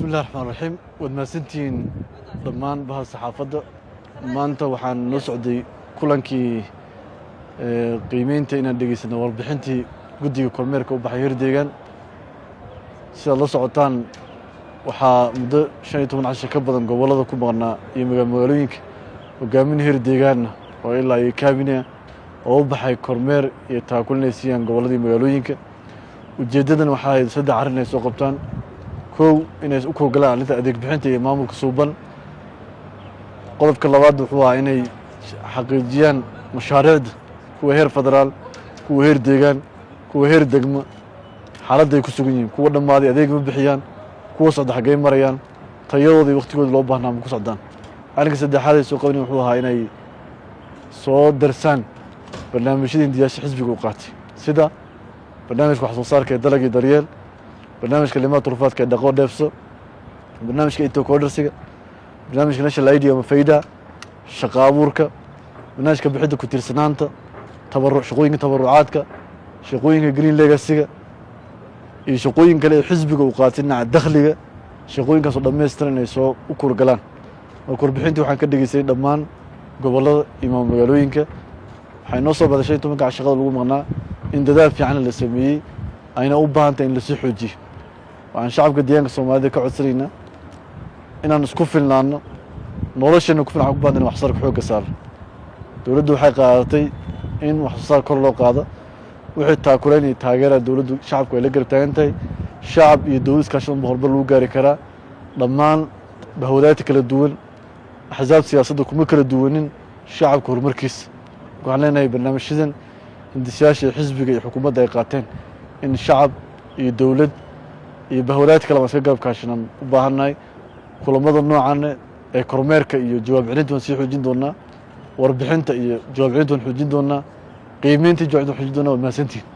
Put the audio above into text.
بسم الله الرحمن الرحيم ودماسنتين ضمان بها الصحافة ما أنت وحن نسعدي كلنكي قيمينتي إن دقيسنا والبحنتي قدي كورميركا وبحير ديجان سي الله سعطان وحا مدة شنيتو من عشان كبدن قولada ku maqna iyo magaalooyinka hogaamin heer deegaan oo ilaa ay kaabina oo baxay kormeer iyo taakulinaysiin gobolada magaalooyinka ujeedadan waxa ay saddex arrin ay soo qabtaan kow inay u koogalaan inta adeeg bixinta iyo maamulka suuban qodobka labaad wuxuu ahaa inay xaqiijiyaan mashaariicda kuwa heer federaal kuwa heer deegaan kuwa heer degmo xaaladda ay ku sugan yihiin kuwa dhamaaday adeeg ma bixiyaan kuwa socda xagee marayaan tayadooda waqtigooda loo baahnaa ma ku socdaan arrinka saddexaad ee soo qabanay wuxuu ahaa inay soo darsaan barnaamijyada indiyaasha xisbiga u qaatay sida barnaamijka wax soo saarka ee dalagii daryeel barnaamijka limaad turfaadka ee dhaqo dheefso barnaamijka inta koodharsiga barnaamijka national id ama fayda shaqo abuurka barnaamijka bixidda ku tiirsanaanta shaqooyinka tabarucaadka shaqooyinka green legacy-ga iyo shaqooyin kale ee xisbiga u qaatay dhinaca dakhliga shaqooyinkaas oo dhammaystiran inay soo u kurgalaan warbixintii waxaan ka dhageystay dhammaan gobolada iyo magaalooyinka waxay noo soo badashay tobanka shaqada lagu maqnaa in dadaal fiican la sameeyey ayna u baahan tahay in la sii xoojiyo waxaan shacabka deegaanka Soomaalida ka codsanaynaa inaan isku filnaano noloshana ku filan u baahan wax soo xoog saar dawladdu waxay qaadatay in wax soo saar kor loo qaado wixii taakuleynay taageera dawladdu shacabku ay la garab taagan tahay shacab iyo dawlad iskaashan horba lagu gaari karaa dhammaan bahwadaadka kala duwan axzaab siyaasadda kuma kala duwanin shacabka horumarkiisa waxaan leenahay barnaamijyadan hindisiyaasha xisbiga iyo xukuumadda ay qaateen in shacab iyo dawlad iyo bahwadaad kale iska garab kaashanaan u baahannahay kulamada noocan ee kormeerka iyo jawaab celinta waan sii xoojin doonaa warbixinta iyo jawaab celinta waan xoojin doonaa qiimeynta jawaab celinta waan xoojin doonaa waa mahadsantihiin